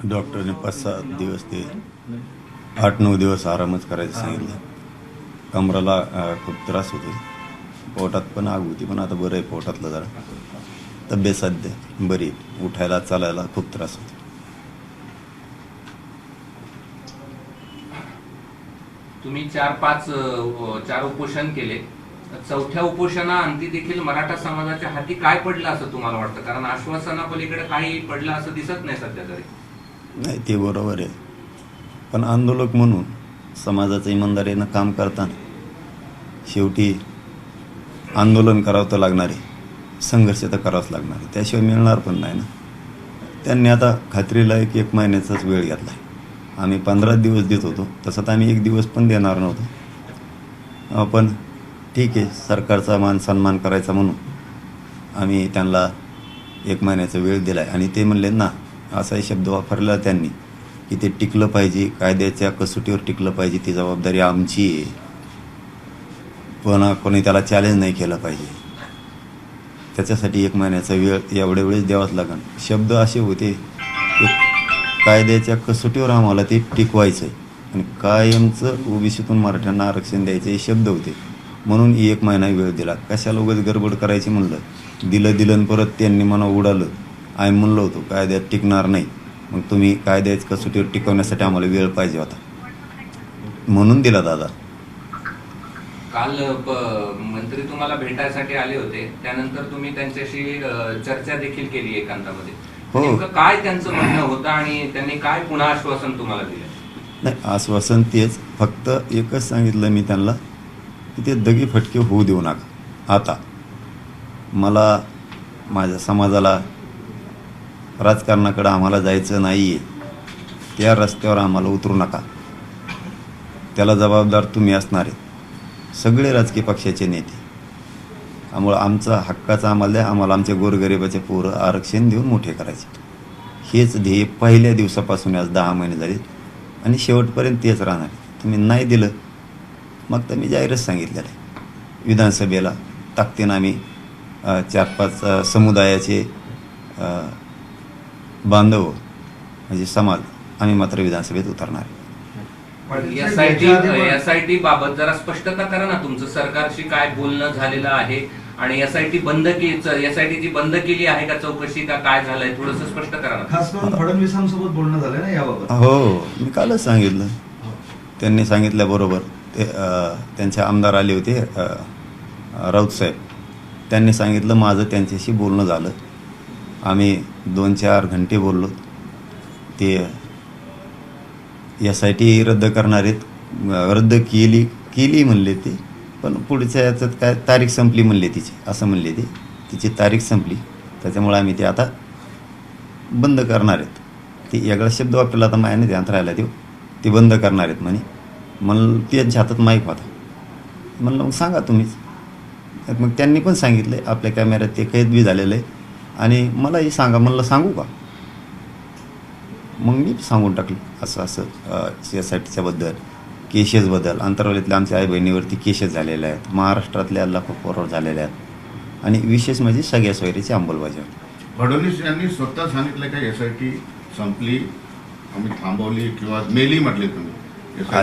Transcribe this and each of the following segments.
डॉक्टरने 5-6 दिवस ते 8-9 दिवस आरामच करायचं सांगितलं. कमराला खूप त्रास होतो, पोटात पण आग होती, पण आता बरं आहे पोटातलं जरा. तब्येत सध्या बरी, उठायला चालायला खूप त्रास होतो. तुम्ही 4 उपोषण केले. चौथ्या उपोषणाअंती देखील मराठा समाजाच्या हाती काय पडलं असं तुम्हाला वाटतं? कारण आश्वासनापलीकडे काही पडलं असं दिसत नाही सध्या तरी. नाही, ते बरोबर आहे, पण आंदोलक म्हणून समाजाचं इमानदारीनं काम करताना शेवटी आंदोलन करावं तर लागणार आहे, संघर्ष तर करावंच लागणार आहे, त्याशिवाय मिळणार पण नाही ना. त्यांनी आता खात्रीला एक महिन्याचाच वेळ घेतला आहे. आम्ही 15 दिवस देत होतो, तसं तर आम्ही 1 दिवस पण देणार नव्हतो. पण ठीक आहे, सरकारचा मान सन्मान करायचा म्हणून आम्ही त्यांना 1 महिन्याचा वेळ दिला आहे. आणि ते म्हणले ना, असाही शब्द वापरला त्यांनी की ते टिकलं पाहिजे, कायद्याच्या कसोटीवर टिकलं पाहिजे, ती जबाबदारी आमची आहे, पण कोणी त्याला चॅलेंज नाही केलं पाहिजे. त्याच्यासाठी 1 महिन्याचा वेळ एवढ्या वेळेस द्यावाच लागेल. शब्द असे होते की कायद्याच्या कसोटीवर आम्हाला ते टिकवायचं आहे आणि कायमचं ओबीसीतून मराठ्यांना आरक्षण द्यायचं हे शब्द होते, म्हणून 1 महिना वेळ दिला. कशाला उगाच गडबड करायची म्हणलं, दिलं परत त्यांनी मला उडालं. आम्ही म्हणलो होतो कायद्यात टिकणार नाही, मग तुम्ही कायद्याच्या कसोटीवर टिकवण्यासाठी आम्हाला वेळ पाहिजे होता, म्हणून दिला दादा. काल मंत्री तुम्हाला भेटायसाठी आले होते, त्यानंतर तुम्ही त्यांच्याशी चर्चा देखील केली एकांतामध्ये. हो. नेमकं काय त्यांचं म्हणणं होतं आणि त्यांनी काय पुन्हा आश्वासन तुम्हाला दिलं? नाही, आश्वासन तेच, फक्त एकच सांगितलं मी त्यांना की ते दगी फटके होऊ देऊ नका. आता मला, माझ्या समाजाला राजकारणाकडं आम्हाला जायचं नाही आहे, त्या रस्त्यावर आम्हाला उतरू नका. त्याला जबाबदार तुम्ही असणार आहे, सगळे राजकीय पक्षाचे नेते. त्यामुळं आमचा हक्काचा आम्हाला द्या, आम्हाला आमच्या गोरगरिबाचे पोरं आरक्षण देऊन मोठे करायचे, हेच ध्येय पहिल्या दिवसापासून आज 10 महिने झाले आणि शेवटपर्यंत तेच राहणार आहे. तुम्ही नाही दिलं मग तर मी जाहीरच सांगितलेलं आहे, विधानसभेला ताकदीनं आम्ही 4-5 समुदायाचे बांधव म्हणजे समाज आम्ही मात्र विधानसभेत उतरणार आहे. एसआयटी बाबत जरा स्पष्टता करा ना, तुमचं सरकारशी काय बोलणं झालेलं आहे आणि एसआयटीची बंद केली आहे का चौकशी, का काय झालंय थोडंसं स्पष्ट करा ना. खास करून फडणवीसांसोबत बोलणं झालं ना याबाबत? हो, मी कालच सांगितलं. त्यांनी सांगितल्याबरोबर ते त्यांचे आमदार आले होते, राऊत साहेब, त्यांनी सांगितलं माझं त्यांच्याशी बोलणं झालं. आम्ही 2-4 घंटे बोललो. ते एसआयटी रद्द करणार आहेत, रद्द केली म्हणले ते, पण पुढच्या याच्यात काय तारीख संपली म्हणले तिची, असं म्हणले ते, तिची तारीख संपली, त्याच्यामुळे आम्ही ते आता बंद करणार आहेत. ते वेगळा शब्द वापरला, आता मायाने ध्यानात राहिला ते बंद करणार आहेत म्हणे. म्हणलं त्यांच्या हातात माईक होता, म्हणलं मग सांगा तुम्हीच. मग त्यांनी पण सांगितलं आपल्या कॅमेऱ्यात ते कैद बी झालेलं आहे आणि मलाही सांगा. म्हणलं सांगू का? मग मी सांगून टाकलं असं एसआयटीच्याबद्दल, केसेसबद्दल. अंतरावलीतल्या आमच्या आई बहिणीवरती केसेस झालेल्या आहेत, महाराष्ट्रातल्या लफाफोरावर झालेल्या आहेत आणि विशेष म्हणजे सगळ्या सोयरीची अंमलबजावणी. फडणवीस यांनी स्वतः सांगितलं का एसआयटी संपली, आम्ही थांबवली किंवा मेली म्हटले तुम्ही?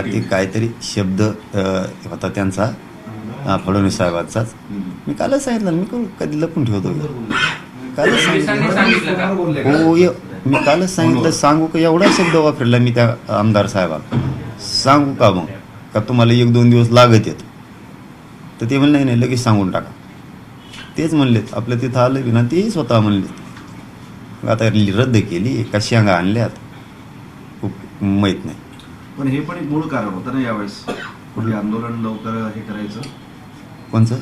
ते काहीतरी शब्द होता त्यांचा, फडणवीस साहेबांचाच. मी कालच सांगितलं, मी कधी लपून ठेवतो? कालच सांगितलं. हो, मी कालच सांगितलं. सांगू का? एवढा शब्द वापरला मी त्या आमदार साहेबाला. सांगू का मग? का तुम्हाला 1-2 दिवस लागत येत? तर ते म्हणले नाही, लगेच सांगून टाका. तेच म्हणलेत, आपल्या तिथं आलं बी ना, तेही स्वतः म्हणलेत. आता रद्द केली का शेंगा आणल्यात खूप माहीत नाही. पण हे पण एक मूळ कारण होतं ना यावेळेस, कुठले आंदोलन लवकर हे करायचं. कोणचं?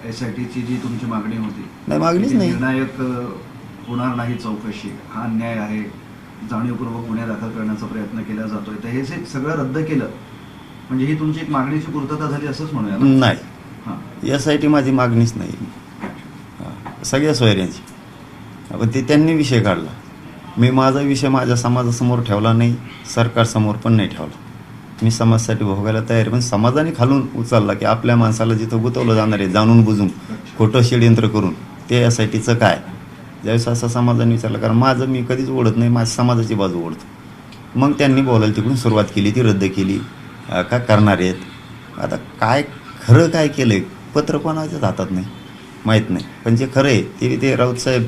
एसआयटीची जी तुमची मागणी होती, नाही, मागणीच नाही. निर्णायक होणार नाही चौकशी, हा अन्याय आहे, जाणीवपूर्वक गुन्हे दाखल करण्याचा प्रयत्न केला जातोय, तर हे सगळं रद्द केलं म्हणजे ही तुमची एक मागणीची पूर्तता झाली असंच म्हणूया ना? नाही, यासाठी माझी मागणीच नाही, सगळ्या सोयऱ्यांची. पण ते त्यांनी विषय काढला. मी माझा विषय माझ्या समाजासमोर ठेवला नाही, सरकारसमोर पण नाही ठेवला. मी समाजासाठी भोगायला तयार आहे, पण समाजाने खालून उचलला की आपल्या माणसाला जिथं गुंतवलं जाणार आहे जाणून बुजून खोटं षडयंत्र करून, ते यासाठीचं काय ज्यावेळेस असा समाजाने विचारलं, कारण माझं मी कधीच ओढत नाही, माझ्या समाजाची बाजू ओढतो. मग त्यांनी बोलायला तिकडून सुरुवात केली, ती रद्द केली. का करणार आहेत? आता काय खरं काय केलं आहे पत्र कोणाच्याच हातात नाही, माहीत नाही. पण जे खरं आहे ते राऊतसाहेब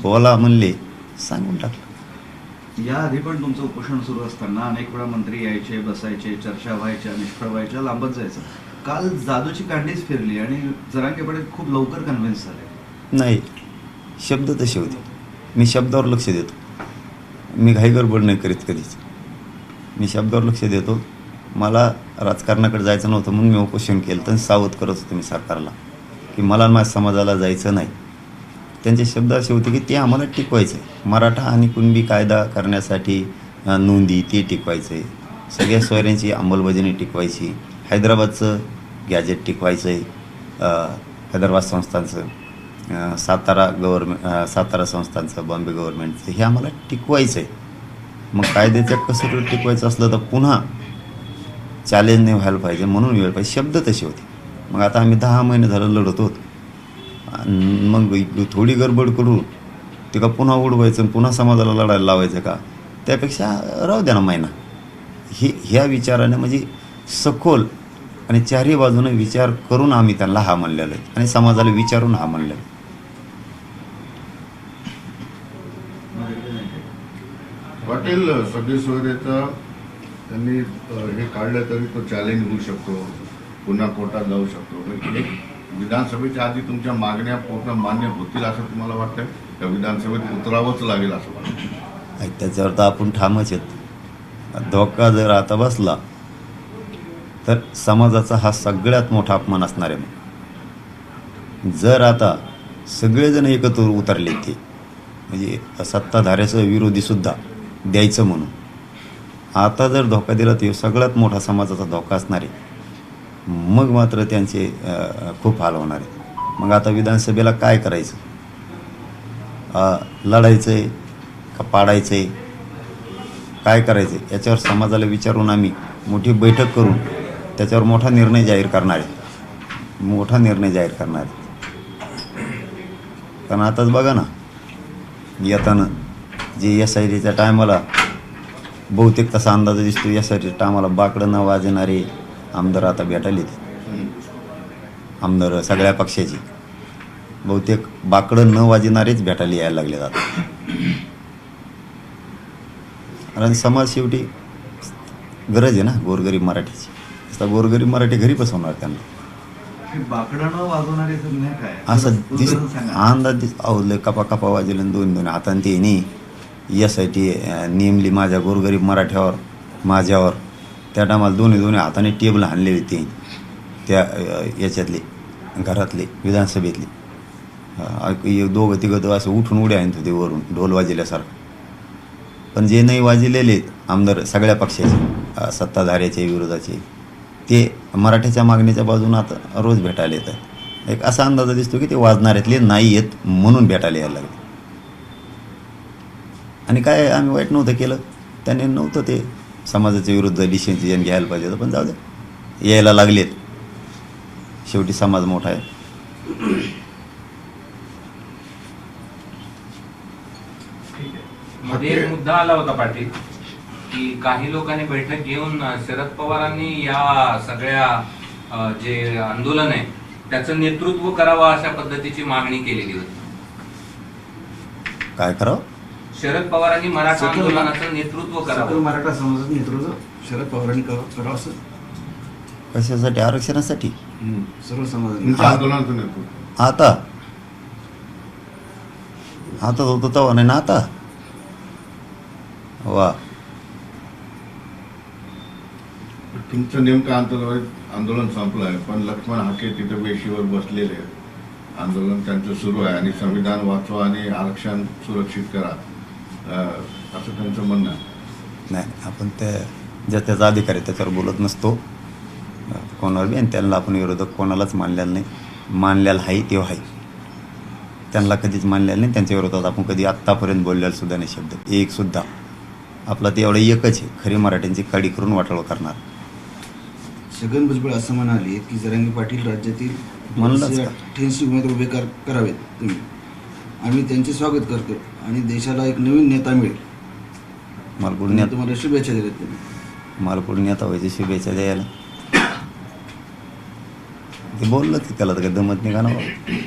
बोला म्हणले, सांगून टाकलं. याआधी पण तुमचं उपोषण सुरू असताना अनेक वेळा मंत्री यायचे, बसायचे, चर्चा व्हायच्या, निष्फळ व्हायच्या, लांबत जायचं. काल जादूची कांडीच फिरली आणि जरांगे पाटील खूप लवकर कन्व्हिन्स झाले. नाही, शब्द तसे होते. मी शब्दावर लक्ष देतो. मी घाई गडबड नाही करीत कधीच. मी शब्दावर लक्ष देतो. मला राजकारणाकडे जायचं नव्हतं म्हणून मी उपोषण केलं, तर सावध करत होतो मी सरकारला की मला माझ्या समाजाला जायचं नाही. त्यांचे शब्द असे होते की ते आम्हाला टिकवायचं आहे. मराठा आणि कुणबी कायदा करण्यासाठी नोंदी ते टिकवायचं आहे. सगळ्या सोयऱ्यांची अंमलबजावणी टिकवायची. हैदराबादचं गॅजेट टिकवायचं आहे. हैदराबाद संस्थांचं, सातारा संस्थांचं, बॉम्बे गव्हर्नमेंटचं, हे आम्हाला टिकवायचं आहे. मग कायद्याच्या कसोटीवर टिकवायचं असलं तर पुन्हा चॅलेंज नाही व्हायला पाहिजे, म्हणून वेळ पाहिजे. शब्द तसे होते. मग आता आम्ही 10 महिने झालं लढत होत. मग थोडी गडबड करू ते का पुन्हा उडवायचं आणि पुन्हा समाजाला लढायला लावायचं का? त्यापेक्षा राहू द्या ना महिना. ह्या विचाराने म्हणजे सखोल आणि चारही बाजूने विचार करून आम्ही त्यांना हा म्हणलेलं आहे आणि समाजाला विचारून हा म्हणलेलं आहे. पाटील, सगळे सोयरेचा त्यांनी हे काढलं तरी तो चॅलेंज होऊ शकतो, पुन्हा कोर्टात जाऊ शकतो. पण एक विधानसभेच्या आधी तुमच्या मागण्या पूर्ण मान्य होतील असं तुम्हाला वाटतं? त्या विधानसभेत उतरावंच लागेल असं वाटतं? त्याच्यावर तर आपण ठामच आहेत. धोका जर आता बसला तर समाजाचा हा सगळ्यात मोठा अपमान असणार आहे. जर आता सगळेजण एकत्र उतरले ते म्हणजे सत्ताधाऱ्याचं विरोधीसुद्धा द्यायचं म्हणून, आता जर धोका दिला तर सगळ्यात मोठा समाजाचा धोका असणार आहे. मग मात्र त्यांचे खूप हाल होणार आहेत. मग आता विधानसभेला काय करायचं? लढायचं आहे का पाडायचं आहे? काय करायचं आहे याच्यावर समाजाला विचारून आम्ही मोठी बैठक करून त्याच्यावर मोठा निर्णय जाहीर करणार आहे. कारण आताच बघा ना, येताना जे SITच्या टायमाला बहुतेक तसा अंदाज दिसतो, SITच्या टायमाला बाकडं न वाजणारे आमदार आता भेटायलेत. आमदार सगळ्या पक्षाची बहुतेक बाकडं न वाजणारेच भेटायला यायला लागले आता. कारण समाज शेवटी गरज आहे ना गोरगरीब मराठीची. आता गोरगरीब मराठी घरी बसवणार त्यांना. बाकडं न वाजवणारे म्हणजे काय असं दिस उदाहरण सांगा. अंदाज आवडलं, कपा वाजले 2 हाताने ते नाही SIT नेमली माझ्या गोरगरीब मराठ्यावर, माझ्यावर. त्या टायमाला दोन्ही हाताने टेबल हाणले होते त्या याच्यातले घरातले विधानसभेतले. दोघं तिघं असं उठून उड्या आणत होते वरून ढोल वाजल्यासारखं. पण जे नाही वाजलेले आमदार सगळ्या पक्षाचे, सत्ताधाऱ्याचे, विरोधाचे, ते मराठ्याच्या मागणीच्या बाजूने आता रोज भेटायला येतात. एक असा अंदाज दिसतो की ते वाजणाऱ्यातले नाही येत म्हणून भेटायला यायला लागले. आणि काय आम्ही वाईट नव्हतं केलं, त्याने नव्हतं ते समाजाच्या विरुद्ध डिसिजन घ्यायला पाहिजे होतं. पण जाऊ दे, यायला लागलेत. शेवटी समाज मोठा आहे. मध्ये एक मुद्दा आला होता पाटील की काही लोकांनी बैठक घेऊन शरद पवारांनी या सगळ्या जे आंदोलन आहे त्याचं नेतृत्व करावं अशा पद्धतीची मागणी केलेली होती. काय करावं? शरद पवारांनी मराठा आंदोलनाचं नेतृत्व सकल करावं. मराठा समाजाचं नेतृत्व शरद पवारांनी करावं असं कशासाठी? आरक्षणासाठी. सर्व समाजाने. तुमच्या आंदोलनाचं नेतृत्व आता होतं तेव्हा नाही ना आता. वा, तुमचं नेमकं आंदोलन संपलं आहे, पण लक्ष्मण हाके तिथे वेशीवर बसलेले आहेत. आंदोलन त्यांचं सुरू आहे आणि संविधान वाचवा आणि आरक्षण सुरक्षित करा असं त्यांचं म्हणणं आहे. नाही, आपण त्या त्याचा अधिकार आहे त्याच्यावर बोलत नसतो कोणावर बी. आणि त्यांना आपण विरोधक कोणालाच मानलेलं नाही. मानलेलं आहे तेव्हा आहे, त्यांना कधीच मानलेलं नाही. त्यांच्या विरोधात आपण कधी आत्तापर्यंत बोललेला सुद्धा नाही शब्द एक सुद्धा. आपला ते एवढं एकच आहे, खरी मराठ्यांची काडी करून वाटाळं करणार. छगन भुजबळ असं म्हणाले की जरांगे पाटील राज्यातील म्हणलंच का? 88 उमेदवार उभे करावेत तुम्ही. आम्ही त्यांचे स्वागत करतो आणि देशाला एक नवीन नेता मिळेल. मला कुठून मी तुम्हाला शुभेच्छा दिल्यात त्यांनी. मला कुठून नेता व्हायची शुभेच्छा द्यायला. ते बोललं की त्याला तर काही दमत नाही का ना बाबा.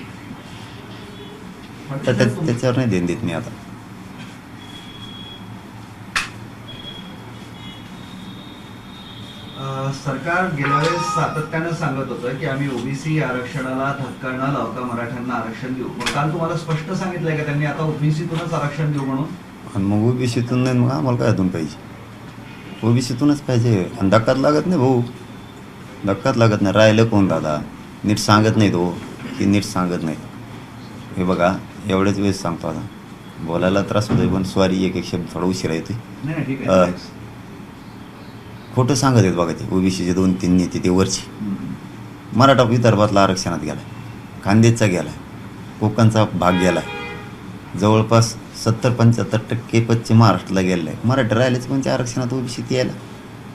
तर त्याच्यावर नाही देण देत मी आता. सरकार गेल्या वेळेस सातत्यानं सांगत होतं की आम्ही ओबीसी आरक्षणाला धक्का न लावता मराठ्यांना आरक्षण देऊ. मग काल तुम्हाला स्पष्ट सांगितलंय का त्यांनी आता ओबीसीतूनच आरक्षण देऊ म्हणून? आणि मग ओबीसीतून नाही मग आम्हाला काय अजून पाहिजे? ओबीसीतूनच पाहिजे. आणि धक्काच लागत नाही भाऊ, धक्काच लागत नाही. राहिलं कोण दादा? नीट सांगत नाही तो की नीट सांगत नाही. हे बघा एवढ्याच वेळेस सांगतो आता, बोलायला त्रास होतोय पण स्वारी एक शब्द थोडा उशिरा येतोय. नाही ठीक आहे. खोटं सांगत आहेत बघा ते ओबीसीचे 2-3 नेते ते वरचे. मराठा विदर्भातला आरक्षणात गेला, खानदेशचा गेला, कोकणचा भाग गेला, जवळपास 70-75% पश्चिम महाराष्ट्राला गेलेला आहे. मराठी राहिलेच पण त्या आरक्षणात ओबीसीत यायला.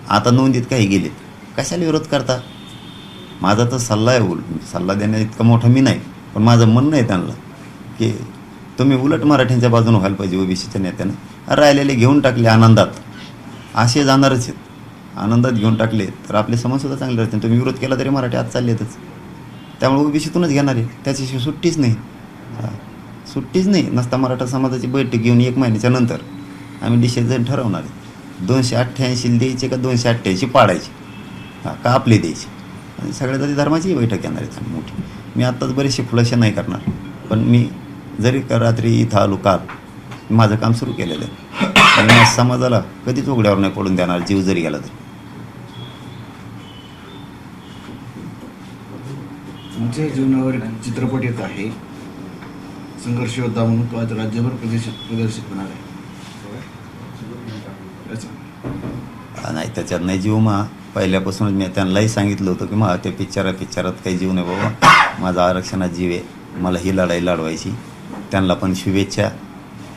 आता नोंदीत काही गेलेत, कशाला विरोध करता? माझा तर सल्ला आहे, सल्ला देण्यात इतका मोठा मी नाही, पण माझं म्हणणं आहे त्यांना की तुम्ही उलट मराठ्यांच्या बाजूने व्हायला पाहिजे. ओबीसीच्या नेत्यानं राहिलेले घेऊन टाकले आनंदात, असे जाणारच आहेत. आनंदात घेऊन टाकले तर आपले समाजसुद्धा चांगले राहतील. तुम्ही विरोध केला तरी मराठी आज चाललेतच. त्यामुळे ओबीसीतूनच घेणार आहे, त्याच्याशिवाय सुट्टीच नाही. सुट्टीच नाही. नसता मराठा समाजाची बैठक घेऊन 1 महिन्याच्या नंतर आम्ही डिसिजन ठरवणार आहे 288 द्यायचे का 288 पाडायचे का आपले द्यायचे. आणि सगळ्या जाती धर्माची बैठक येणार आहे चांगली मोठी. मी आत्ताच बरेचसे खुलासे नाही करणार, पण मी जरी रात्री इथं आलो काल, माझं काम सुरू केलेलं आहे आणि माझ्या समाजाला कधीच उघड्यावर नाही पडून देणार, जीव जरी गेला तरी. तुमच्या जीवनावर एक चित्रपट येत आहे, संघर्ष योद्धा म्हणून. तो आज राज्यभर प्रदर्शित होणार आहे. नाही त्याच्यात नाही जीव. पहिल्यापासूनच मी त्यांनाही सांगितलं होतं की त्या पिक्चरात काही जीव नाही बाबा, माझा आरक्षणात जीव आहे, मला ही लढाई लढवायची. त्यांना पण शुभेच्छा.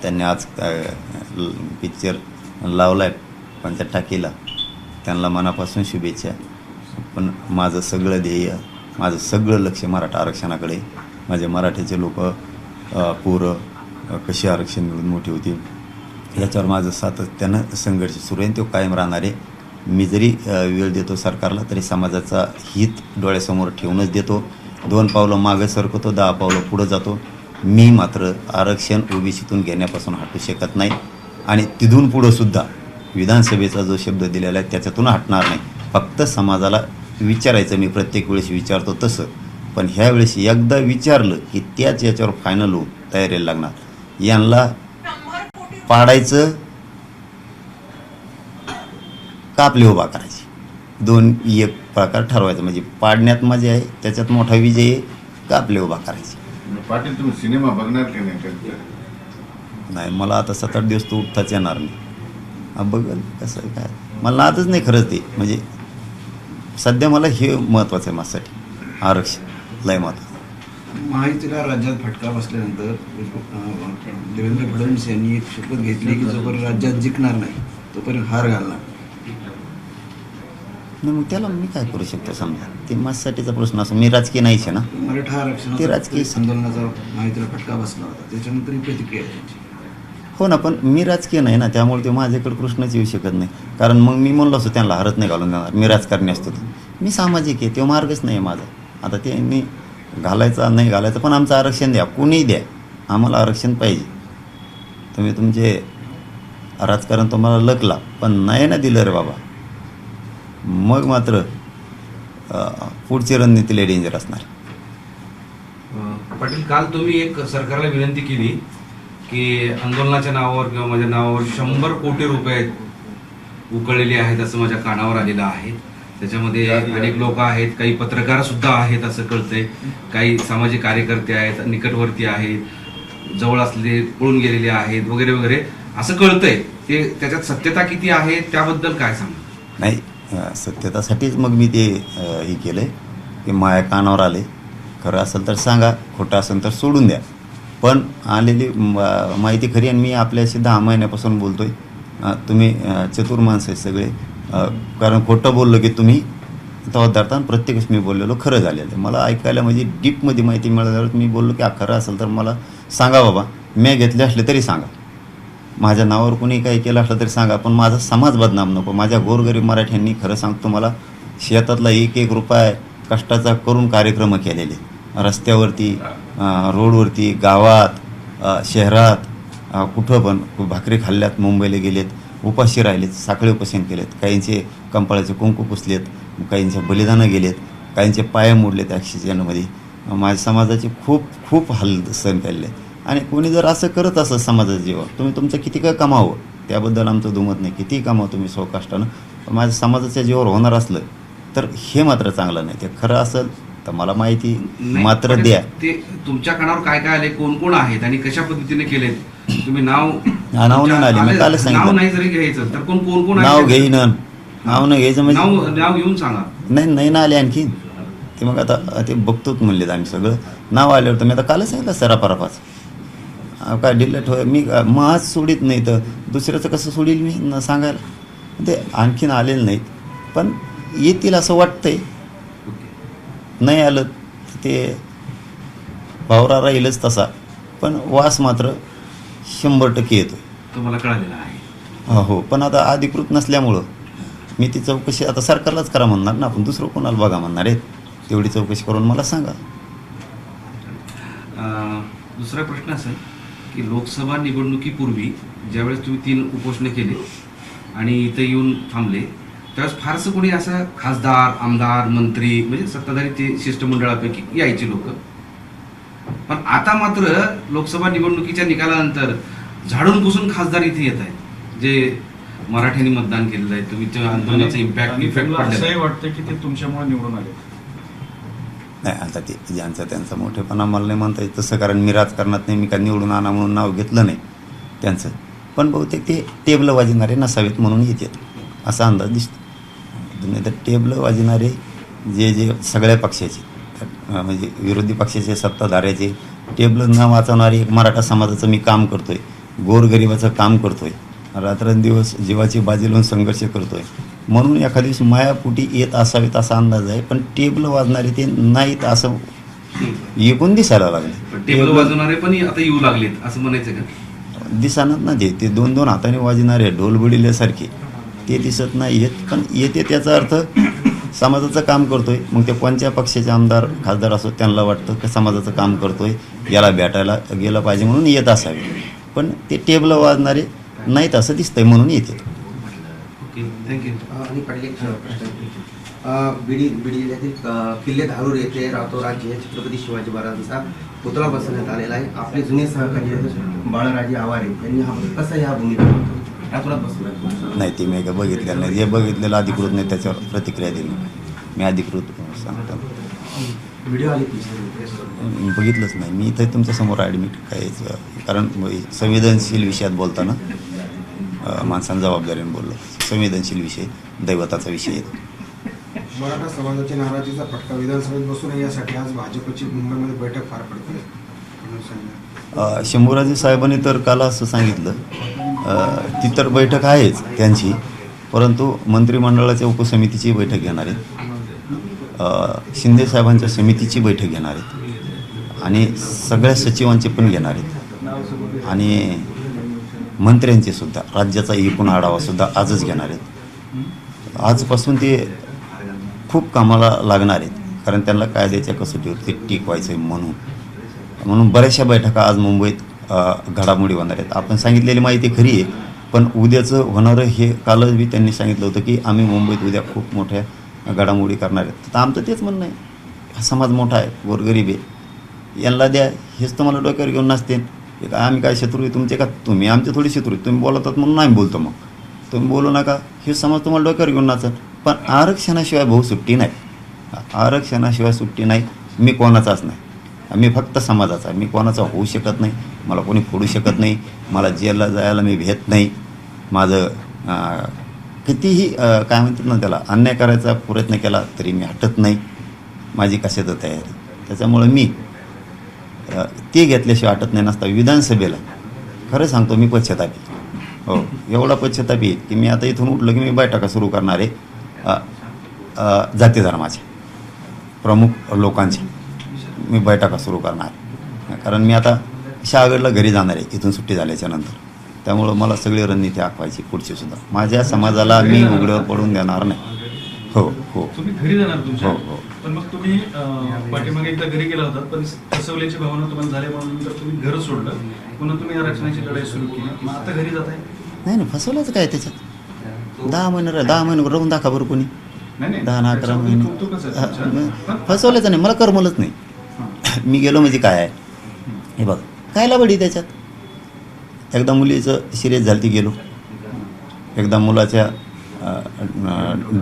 त्यांनी आज पिक्चर लावला आहे पंचायत टाकीला, त्यांना मनापासून शुभेच्छा. पण माझं सगळं ध्येय, माझं सगळं लक्ष मराठा आरक्षणाकडे. माझे मराठीचे लोक पोरं कशी आरक्षण मिळून मोठी होतील याच्यावर माझं सातत्यानं संघर्ष सुरू आहे. तो कायम राहणार आहे. मी जरी वेळ देतो सरकारला तरी समाजाचा हित डोळ्यासमोर ठेवूनच देतो. 2 पावलं मागं सरकतो, 10 पावलं पुढं जातो. मी मात्र आरक्षण ओबीसीतून घेण्यापासून हटू शकत नाही आणि तिथून पुढं सुद्धा विधानसभेचा जो शब्द दिलेला आहे त्याच्यातून हटणार नाही. फक्त समाजाला विचारायचं, मी प्रत्येक वेळेस विचारतो तसं, पण ह्या वेळेस एकदा विचारलं की त्याच याच्यावर फायनल होऊन तयारीला लागणार. यांना पाडायचं का आपली उभा करायची, 2-1 प्रकार ठरवायचा. म्हणजे पाडण्यात मजा आहे, त्याच्यात मोठा विजय आहे, का आपली उभा करायची. पाटील तुम्ही सिनेमा बघणार की नाही? नाही मला आता 7-8 दिवस तो उठताच येणार नाही. बघल कसं काय, मला आजच नाही खरंच ते. म्हणजे सध्या मला हे महत्त्वाचं आहे माझ्यासाठी, आरक्षण लय महत्त्वाचं. महायुतीला राज्यात फटका बसल्यानंतर देवेंद्र फडणवीस यांनी एक शपथ घेतली की जोपर्यंत राज्यात जिंकणार नाही तोपर्यंत हार घालणार नाही. मग त्याला मी काय करू शकतो समजा, ते माझ्यासाठीचा प्रश्न असो. मी राजकीय नाहीच आहे ना. मराठा ते आरक्षणाचा राजकीय आंदोलनाचा महायुतीला फटका बसला होता, त्याच्यानंतर ही प्रतिक्रिया आहे त्यांची. हो ना, पण मी राजकीय नाही ना, त्यामुळे ते माझ्याकडे प्रश्नच येऊ शकत नाही. कारण मग मी म्हणलो असतो त्यांना हरत नाही घालून देणार, मी राजकारणी असतो. मी सामाजिक आहे, तो मार्गच नाही आहे माझा. आता ते मी घालायचा नाही घालायचं, पण आमचं आरक्षण द्या, कुणीही द्या, आम्हाला आरक्षण पाहिजे. तुम्ही तुमचे राजकारण तुम्हाला लकला, पण नाही ना दिलं रे बाबा, मग मात्र पुढची रणनीती लय डेंजर असणार. पाटील, काल तुम्ही एक सरकारला विनंती केली की आंदोलनाच्या नावावर किंवा माझ्या नावावर 100 कोटी रुपये उकळलेले आहेत असं माझ्या कानावर आलेलं आहे. त्याच्यामध्ये अनेक लोक आहेत, काही पत्रकार सुद्धा आहेत असं कळतंय, काही सामाजिक कार्यकर्ते आहेत, निकटवर्ती आहेत, जवळ असलेले पळून गेलेले आहेत वगैरे वगैरे असं कळतंय. ते त्याच्यात सत्यता किती आहे त्याबद्दल काय सांगा? नाही, सत्यतासाठीच मग मी ते हे केलं आहे की माझ्या कानावर आले. खरं असेल तर सांगा, खोटं असेल तर सोडून द्या. पण आलेली माहिती खरी. आणि मी आपल्याशी 10 महिन्यापासून बोलतो आहे. तुम्ही चतुर माणसं आहे सगळे. कारण खोटं बोललं की तुम्ही तेव्हा धरताना प्रत्येकच मी बोललेलो खरं झालेलं आहे. मला ऐकायला म्हणजे डीपमध्ये माहिती मिळाल्यावर मी बोललो की खरं असेल तर मला सांगा बाबा, मी घेतले असले तरी सांगा, माझ्या नावावर कोणी काही केलं असलं तरी सांगा, पण माझा समाज बदनाम नको. माझ्या गोरगरीब मराठ्यांनी खरं सांगतो मला शेतातला एक एक रुपया कष्टाचा करून कार्यक्रम केलेले, रस्त्यावरती, रोडवरती, गावात, शहरात, कुठं पण भाकरी खाल्ल्यात, मुंबईला गेलेत, उपाशी राहिलेत, साखळी उपोषण केलेत, काहींचे कंपाळाचे कुंकू पुसलेत, काहींचे बलिदानं गेलेत, काहींचे पाय मोडलेत ॲक्सिडेंटमध्ये. माझ्या समाजाचे खूप खूप हाल सहन केलेले आहेत. आणि कोणी जर असं करत असं समाजाच्या जीवावर, तुम्ही तुमचं किती काय कमावं, त्याबद्दल आमचं दुमत नाही, कितीही कमावं तुम्ही स्वकष्टानं, पण माझ्या समाजाच्या जीवावर होणार असलं तर हे मात्र चांगलं नाही. ते खरं असेल तर मला माहिती नाही, मात्र पण द्या. ते तुमच्या कानावर काय काय आले, कोण कोण आहेत आणि कशा पद्धतीने केलेत, तुम्ही नाव नाव नाही आले, मी कालच नाव सांगितलं. नाही जरी घ्यायचं तर कोण कोण कोण नाव आहेत? घेईन, नाव न घ्यायचं म्हणजे नाव घेऊन सांगा. नाही ना आले आणखीन. ते मग आता ते बघतोच म्हणलेत आम्ही सगळं. नाव आल्यावर तर मी आता कालच सांगितलं सरापरापाच काय डिलेट होय. मी माझ सोडित नाही तर दुसऱ्याचं कसं सोडील मी न सांगायला. ते आणखीन आलेलं नाहीत, पण येतील असं वाटतंय. नाही आलं तर ते भावरा राहीलच तसा, पण वास मात्र 100% येतो. तुम्हाला कळालेलं आहे. हो, पण आता अधिकृत नसल्यामुळं मी ती चौकशी आता सरकारलाच करा म्हणणार ना, आपण दुसरं कोणाला बघा म्हणणार आहेत. तेवढी चौकशी करून मला सांगा. दुसरा प्रश्न असा आहे की लोकसभा निवडणुकीपूर्वी ज्यावेळेस तुम्ही 3 उपोषणं केली आणि इथं येऊन थांबले, त्यावेळेस फारसं कोणी असा खासदार, आमदार, मंत्री म्हणजे सत्ताधारी ते शिष्टमंडळापैकी यायचे लोक. पण आता मात्र लोकसभा निवडणुकीच्या निकालानंतर झाडून पुसून खासदार इथे येत आहेत, जे मराठ्यांनी मतदान केलेलं आहे. तुम्ही त्या आंदोलनाचा इफेक्ट असंही वाटतं की ते तुमच्यामुळे निवडून आले. नाही, आता ते ज्यांचा त्यांचा मोठेपणा मला नाही म्हणता येत तसं, कारण मी राजकारणात नाही, मी काय निवडून आणा म्हणून नाव घेतलं नाही त्यांचं. पण बहुतेक ते टेबलं वाजणारे नसावेत म्हणून येतात असा अंदाज दिसतो. नाही तर टेबलं वाजणारे जे सगळ्या पक्षाचे म्हणजे विरोधी पक्षाचे, सत्ताधाऱ्याचे टेबलं न वाचवणारे एक मराठा समाजाचं मी काम करतोय, गोरगरिबाचं काम करतोय, रात्रंदिवस जीवाची बाजी लावून संघर्ष करतोय म्हणून एखाद्या दिवशी मायापोटी येत असावेत असा अंदाज आहे. पण टेबल वाजणारे ते नाहीत असं एकूण दिसायला लागले. टेबल वाजवणारे पण आता येऊ लागलेत असं म्हणायचं का? दिसणार ना ते 2-2 हाताने वाजणारे ढोलबुडिल्यासारखे ते दिसत नाही येत, पण येते त्याचा अर्थ समाजाचं काम करतोय. मग ते कोणत्या पक्षाचे आमदार खासदार असो त्यांना वाटतं की समाजाचं काम करतोय, याला भेटायला गेलं पाहिजे म्हणून येत असावे. पण ते टेबल वाजणारे नाहीत असं दिसतंय म्हणून येते. Okay, thank you. आणि पडले एक प्रश्न, बीड जिल्ह्यातील किल्ले धारूर येथे रातोराज्य छत्रपती शिवाजी महाराजांचा पुतळा बसवण्यात आलेला आहे. आपले जुने सहकारी बाळराजे आवारे यांनी कसं ह्या भूमिका रातोरात बसवण्यात नाही ते मी काय बघितलेलं नाही. जे बघितलेलं अधिकृत नाही त्याच्यावर प्रतिक्रिया दिली मी अधिकृत सांगतो. व्हिडिओ आले मी बघितलंच नाही. मी इथं तुमच्यासमोर ॲडमिट काय कारण संवेदनशील विषयात बोलताना माणसानं जबाबदारीने बोललो. संवेदनशील विषय, दैवताचा विषय येतो. मराठा समाजाच्या नाराजीचा फटका विधानसभेत बसू नये यासाठी आज भाजपची मुंबईमध्ये बैठक पार पडते. शंभूराजे साहेबांनी तर काल असं सांगितलं, ती तर बैठक आहेच त्यांची, परंतु मंत्रिमंडळाच्या उपसमितीची बैठक घेणार आहेत, शिंदे साहेबांच्या समितीची बैठक घेणार आहेत आणि सगळ्या सचिवांची पण घेणार आहेत आणि मंत्र्यांचे सुद्धा, राज्याचा एकूण आढावासुद्धा आजच घेणार आहेत. आजपासून ते खूप कामाला लागणार आहेत, कारण त्यांना कायद्याच्या कसोटीवरती टिकवायचं आहे म्हणून बऱ्याचशा बैठका आज मुंबईत घडामोडी होणार आहेत. आपण सांगितलेली माहिती खरी आहे, पण उद्याचं होणारं हे कालच बी त्यांनी सांगितलं होतं की आम्ही मुंबईत उद्या खूप मोठ्या घडामोडी करणार आहेत. तर आमचं तेच म्हणणं आहे, हा समाज मोठा आहे, गोरगरीब आहे, यांना द्या. हेच तुम्हाला डोक्यावर घेऊन नसते आम्ही काय शत्रू आहे तुमचे का? तुम्ही आमचे थोडी शत्रू आहे, तुम्ही बोलतात म्हणून आम्ही बोलतो. मग तुम्ही बोलू नका, हे समाज तुम्हाला डोक्यावर घेऊन नाचत. पण आरक्षणाशिवाय भाऊ सुट्टी नाही, आरक्षणाशिवाय सुट्टी नाही. मी कोणाचाच नाही, मी फक्त समाजाचा आहे. मी कोणाचा होऊ शकत नाही, मला कोणी फोडू शकत नाही, मला जेलला जायला मी भेट नाही. माझं कितीही काय म्हणतात ना त्याला, अन्याय करायचा प्रयत्न केला तरी मी हटत नाही, माझी कशाचं तयारी. त्याच्यामुळं मी ते घेतल्याशिवाय हटत नाही. नसता विधानसभेला खरं सांगतो मी पश्चातापी, हो एवढा पश्चातापी की मी आता इथून उठलं की मी बैठका सुरू करणार आहे. जाती धर्माच्या प्रमुख लोकांच्या मी बैठका सुरू करणार. कारण मी आता शहागडला घरी जाणार आहे इथून सुट्टी झाल्याच्या नंतर. त्यामुळं मला सगळी रणनीती आखवायची पुढची सुद्धा. माझ्या समाजाला मी उघड्यावर पडून देणार नाही. हो हो तुम्ही घरी जाणार तुमच्या, हो हो पण मग तुम्ही पाठीमागे एकदा घरी गेला होता, पण फसवल्याची भावना तुम्हाला झाल्यामुळे नंतर तुम्ही घर सोडलं, पुन्हा तुम्ही आरक्षणाची लढाई सुरू केली. मग आता घरी जाताय? नाही नाही, फसवल्याचं काय त्याच्यात? 10 महिने राहून दाखवा बरं कोणी. नाही नाही, 10-11 त्याच्यामध्ये महिने कौतुकच आहे तुमच्या. फसवल्याचं नाही, मला करमलंच नाही. मी गेलो म्हणजे काय आहे हे बघ, काय लावडी त्याच्यात. एकदा मुलीचं सिरियस झाली ती गेलो, एकदा मुलाच्या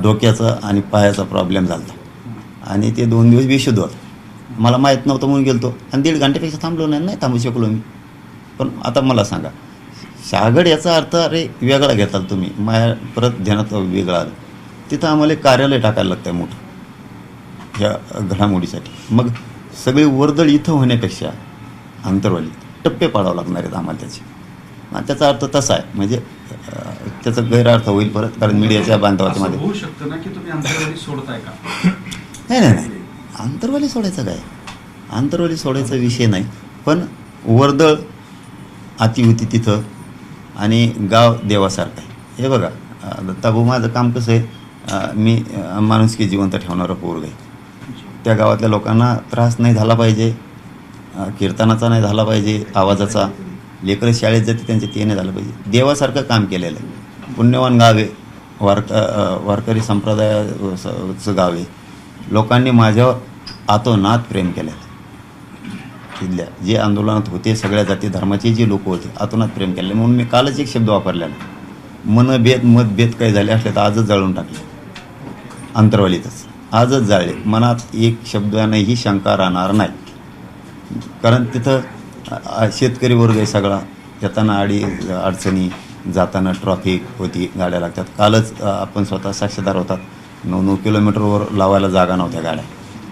डोक्याचा आणि पायाचा प्रॉब्लेम झाला होता आणि ते 2 दिवस बेशुद्ध होतं. मला माहीत नव्हतं म्हणून गेलो आणि 1.5 घंटेपेक्षा थांबलो नाही थांबू शकलो मी. पण आता मला सांगा, शहागड याचा अर्थ अरे वेगळा घेताल तुम्ही, माया परत ध्यानात वेगळा आलं. तिथं आम्हाला एक कार्यालय टाकायला लागतं आहे मोठं ह्या घडामोडीसाठी. मग सगळी वर्दळ इथं होण्यापेक्षा अंतरवाली टप्पे पाडावं लागणार आहेत आम्हाला त्याचे. त्याचा अर्थ तसा आहे, म्हणजे त्याचा गैरअर्थ होईल परत, कारण मीडियाच्या बांधवाच्या असं मध्ये होऊ शकतं ना की तुम्ही अंतरावरी सोडताय का? नाही नाही नाही, आंतरवाली सोडायचं काय, आंतरवाली सोडायचा विषय नाही. पण वर्दळ अति होती तिथं आणि गाव देवासारखं आहे. हे बघा दत्ताभाऊ, माझं काम कसं आहे, मी माणुसकी जिवंत ठेवणारं पोरग आहे. त्या गावातल्या लोकांना त्रास नाही झाला पाहिजे, कीर्तनाचा नाही झाला पाहिजे, आवाजाचा. लेकरं शाळेत जाते त्यांचे ते नाही झालं पाहिजे. देवासारखं काम केलेलं आहे. पुण्यवान गाव आहे, वारकरी संप्रदायाचं गाव आहे. लोकांनी माझ्यावर आतोनात प्रेम केलेलं आहे. तिथल्या जे आंदोलनात होते सगळ्या जाती धर्माचे जे लोक होते आतोनात प्रेम केले. म्हणून मी कालच एक शब्द वापरलेला, मनभेद मतभेद काही झाले असले तर आजच जाळून टाकले अंतरवालीतच, आजच जाळले. मनात एक शब्दानेही शंका राहणार नाही. कारण तिथं शेतकरी वर्ग आहे सगळा. येताना अडचणी, जाताना ट्रॉफिक होती, गाड्या लागतात. कालच आपण स्वतः साक्षीदार होतात, 9 किलोमीटरवर लावायला जागा नव्हत्या गाड्या.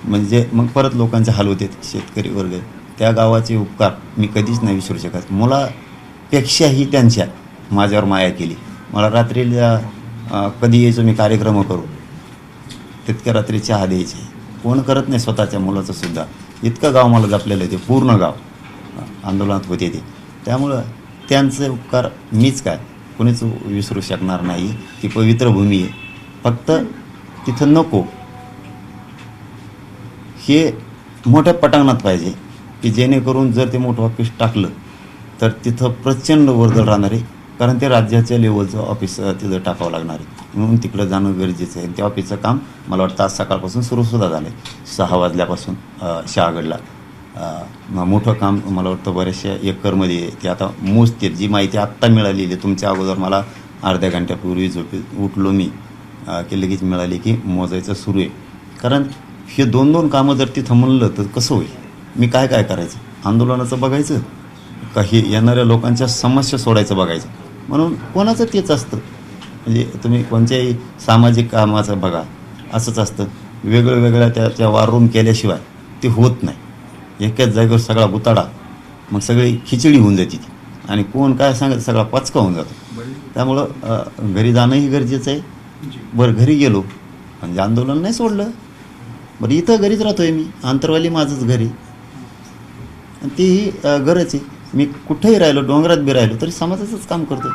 म्हणजे मग परत लोकांचे हाल होते. शेतकरी वर्ग आहे, त्या गावाचे उपकार मी कधीच नाही विसरू शकत. मुलापेक्षाही त्यांच्या माझ्यावर माया केली. मला रात्रीला कधी यायचो मी कार्यक्रम करू, तितक्या रात्री चहा द्यायचे. कोण करत नाही स्वतःच्या मुलाचं सुद्धा. इतकं गाव मला जपलेलं आहे, ते पूर्ण गाव आंदोलनात होते ते. त्यामुळं त्यांचे उपकार मीच काय कोणीच विसरू शकणार नाही. ती पवित्र भूमी आहे. फक्त तिथं नको हे मोठ्या पटांगणात पाहिजे, की जेणेकरून जर ते मोठं ऑफिस टाकलं तर तिथं प्रचंड वर्दळ राहणार आहे. कारण ते राज्याच्या लेवलचं ऑफिस तिथं टाकावं लागणार आहे. म्हणून तिकडं जाणं गरजेचं आहे. त्या ऑफिसचं काम मला वाटतं आज सकाळपासून सुरूसुद्धा झालं आहे. 6 वाजल्यापासून शहागडला मोठं काम मला वाटतं बऱ्याचशा एकरमध्ये आहे. ते आता मोजते. जी माहिती आत्ता मिळालेली आहे, तुमच्या अगोदर मला अर्ध्या घंट्यापूर्वी उठलो मी की लगेच मिळाली की मोजायचं सुरू आहे. कारण हे 2-2 कामं जर तिथं म्हणलं तर कसं होईल? मी काय करायचं? आंदोलनाचं बघायचं का हे येणाऱ्या लोकांच्या समस्या सोडायचं बघायचं? म्हणून कोणाचं तेच असतं. म्हणजे तुम्ही कोणत्याही सामाजिक कामाचं बघा, असंच असतं. वेगळ्या त्या वार केल्याशिवाय ते होत नाही. एकाच जागेवर सगळा गुताडा, मग सगळी खिचडी होऊन जाते ती, आणि कोण काय सांगत सगळा पचका होऊन जातो. त्यामुळं घरी जाणंही गरजेचं आहे. बरं घरी गेलो म्हणजे आंदोलन नाही सोडलं, बरं इथं घरीच राहतो आहे मी. आंतरवाली माझंच घरी, आणि तीही गरज आहे. मी कुठेही राहिलो, डोंगरात बी राहिलो तरी समाजाचंच काम करतो.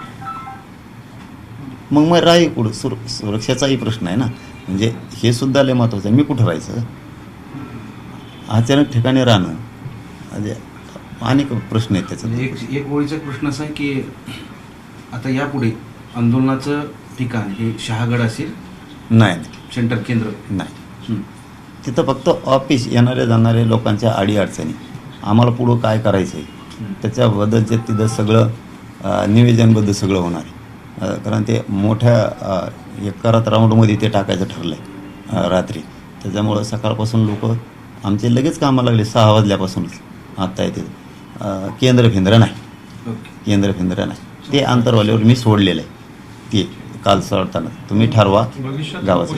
मग राही कुठं सुरक्षेचाही प्रश्न आहे ना. म्हणजे हे सुद्धा लय महत्त्वाचं आहे. मी कुठं राहायचं? अचानक ठिकाणी राहणं म्हणजे अनेक प्रश्न आहेत त्याच्यात. एक ओळीचा प्रश्न असा आहे की आता यापुढे आंदोलनाचं ठिकाण हे शहागड असेल? नाही, सेंटर केंद्र नाही. तिथं फक्त ऑफिस, येणारे जाणारे लोकांच्या अडीअडचणी, आम्हाला पुढं काय करायचं आहे त्याच्याबद्दलचे तिथं सगळं नियोजनबद्दल सगळं होणार आहे. कारण ते मोठ्या एकरात राऊंडमध्ये ते टाकायचं ठरलं आहे रात्री. त्याच्यामुळं सकाळपासून लोक आमचे लगेच कामाला लागले 6 वाजल्यापासूनच. आत्ता येते केंद्र नाही. ते आंतरवालीवर मी सोडलेलं आहे. ते काल सोडताना तुम्ही ठरवा गावाचं.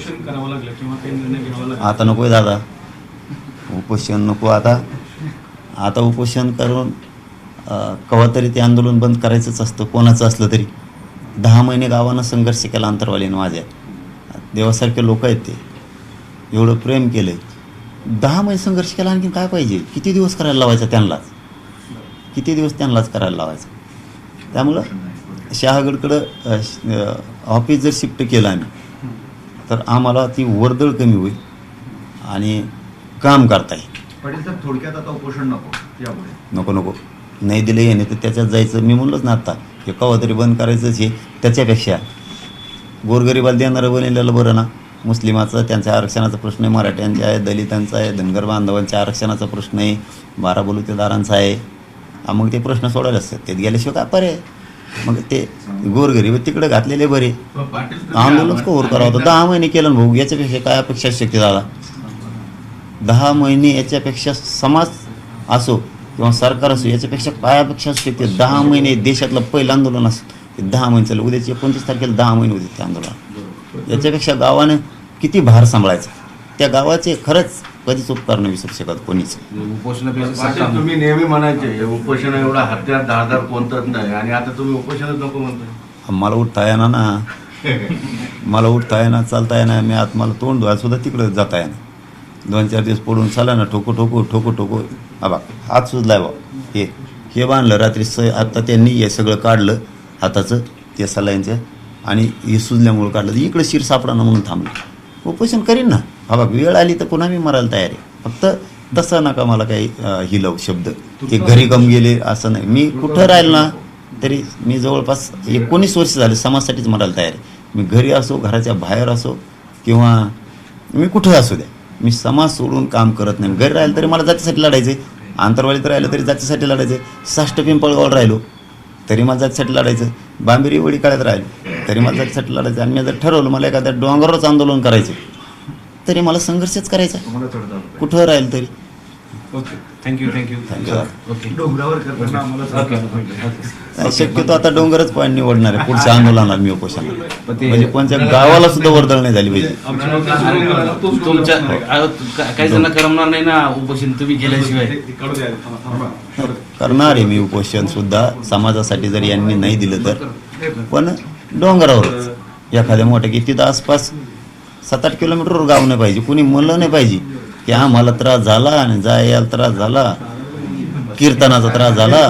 आता नको दादा उपोषण, नको आता उपोषण करून केव्हा तरी ते आंदोलन बंद करायचंच असतं, कोणाचं असलं तरी. 10 महिने गावानं संघर्ष केला अंतरवालीनं माझ्या. देवासारखे लोक आहेत ते. एवढं प्रेम केलं 10 महिने संघर्ष केला, आणखी काय पाहिजे? किती दिवस करायला लावायचा त्यांनाच, किती दिवस त्यांनाच करायला लावायचं? त्यामुळं शहागडकडं ऑफिस जर शिफ्ट केलं आम्ही तर आम्हाला ती वर्दळ कमी होईल आणि काम करता येईल. पाटील साहेब, थोडक्यात आता उपोषण नको यापुढे. नको नाही दिलं याने तर त्याच्यात जायचं. मी म्हणलोच ना आत्ता, हे केव्हा तरी बंद करायचंच आहे. त्याच्यापेक्षा गोरगरिबाला देणारं बनलेलं बरं ना. मुस्लिमाचा त्यांच्या आरक्षणाचा प्रश्न आहे, मराठ्यांचा आहे, दलितांचा आहे, धनगर बांधवांच्या आरक्षणाचा प्रश्न आहे, 12 बलुतेदारांचा आहे. मग ते प्रश्न सोडवले असतात, त्यात गेल्याशिवाय काय पर्याय? मग ते गोरगरीब तिकडे घातलेले बरे. आंदोलनच कव्हर करावं होतं. 10 महिने केलं ना भाऊ, याच्यापेक्षा काय अपेक्षा शक्य झाला? 10 महिने याच्यापेक्षा समाज असो किंवा सरकार असो, याच्यापेक्षा काय अपेक्षा असू शकते? 10 महिने देशातलं पहिलं आंदोलन असं ते 10 महिने चाललं. उद्याची 29 तारखेला 10 महिने होते ते आंदोलन. याच्यापेक्षा गावानं किती भार सांभाळायचा? त्या गावाचे खरंच कधीच उपकार नाही विसरू शकत कोणीच. पाटील, तुम्ही नेहमी म्हणायचे हे उपोषण एवढा हत्यार धारदार कोणतंच नाही, आणि आता तुम्ही उपोषणच नको म्हणताय. मला उठता येणार ना, मला उठता येणार, चालता येणार. मी आत मला तोंड धुवायला सुद्धा तिकडं जाता येणार. 2-4 दिवस पडून चाला ना, ठोको बा हात सुजलाय बा. हे बांधलं रात्री आता त्यांनी हे सगळं काढलं हाताचं त्या सलाईंचं, आणि हे सुजल्यामुळं काढलं. इकडं शिर सापडा ना म्हणून थांबलं. उपोषण करीन ना बाबा, वेळ आली तर पुन्हा मी मरायला तयार आहे. फक्त तसं नका मला काही हिलव शब्द ते घरी गम गेले असं नाही. मी कुठं राहिलो ना तरी मी जवळपास 19 वर्ष झाले समाजासाठीच मरायला तयार आहे. मी घरी असो, घराच्या बाहेर असो, किंवा मी कुठं असू द्या, मी समाज सोडून काम करत नाही. घरी राहिलं तरी मला जातीसाठी लढायचं आहे, आंतरवालीत राहिलं तरी जातीसाठी लढायचं आहे, साष्ट पिंपळगावला राहिलो तरी मला जातीसाठी लढायचं, बांबिरी वडी काळ्यात राहिलो तरी मला जातीसाठी लढायचं. आणि मी जर ठरवलं मला एखाद्या डोंगरावरच आंदोलन करायचं तरी मला संघर्षच करायचा कुठं राहील तरी. Okay, thank you. ओके, डोंगरावर करताना आम्हाला शक्यतो आता डोंगरच पॉईंट निवडणार आहे पुढच्या आंदोलनात मी उपोषण. म्हणजे कोणत्या गावाला सुद्धा वर्दळ नाही झाली पाहिजे. तुमच्या काही जण करमणार नाही ना उपोषण तुम्ही केल्याशिवाय. करणार आहे मी उपोषण सुद्धा समाजासाठी, जर यांनी नाही दिलं तर. पण डोंगरावरच एखाद्या मोठ्या की तिथं आसपास 7-8 किलोमीटरवर गाव नाही पाहिजे, कुणी म्हणलं नाही पाहिजे की आम्हाला त्रास झाला आणि जायला त्रास झाला, कीर्तनाचा त्रास झाला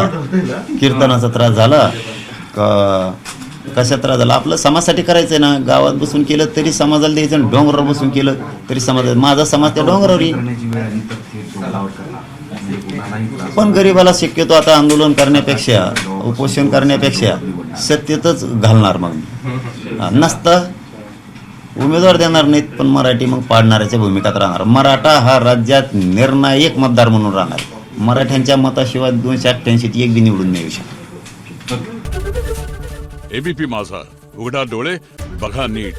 कशा त्रास झाला. आपलं समाजासाठी करायचं आहे ना. गावात बसून केलं तरी समाजाला द्यायचं, आणि डोंगरावर बसून केलं तरी समाज, माझा समाज त्या डोंगरावर येईल. पण गरिबाला शक्यतो आता आंदोलन करण्यापेक्षा, उपोषण करण्यापेक्षा सत्तेतच घालणार. मग नसता उमेदवार देणार नाहीत, पण मराठी मग पाडणाऱ्याच्या भूमिकात राहणार. मराठा हा राज्यात निर्णायक मतदार म्हणून राहणार. मराठ्यांच्या मताशिवाय 288 एक बी निवडून नाही येऊ शकत. एबीपी माझा, उघडा डोळे बघा नीट.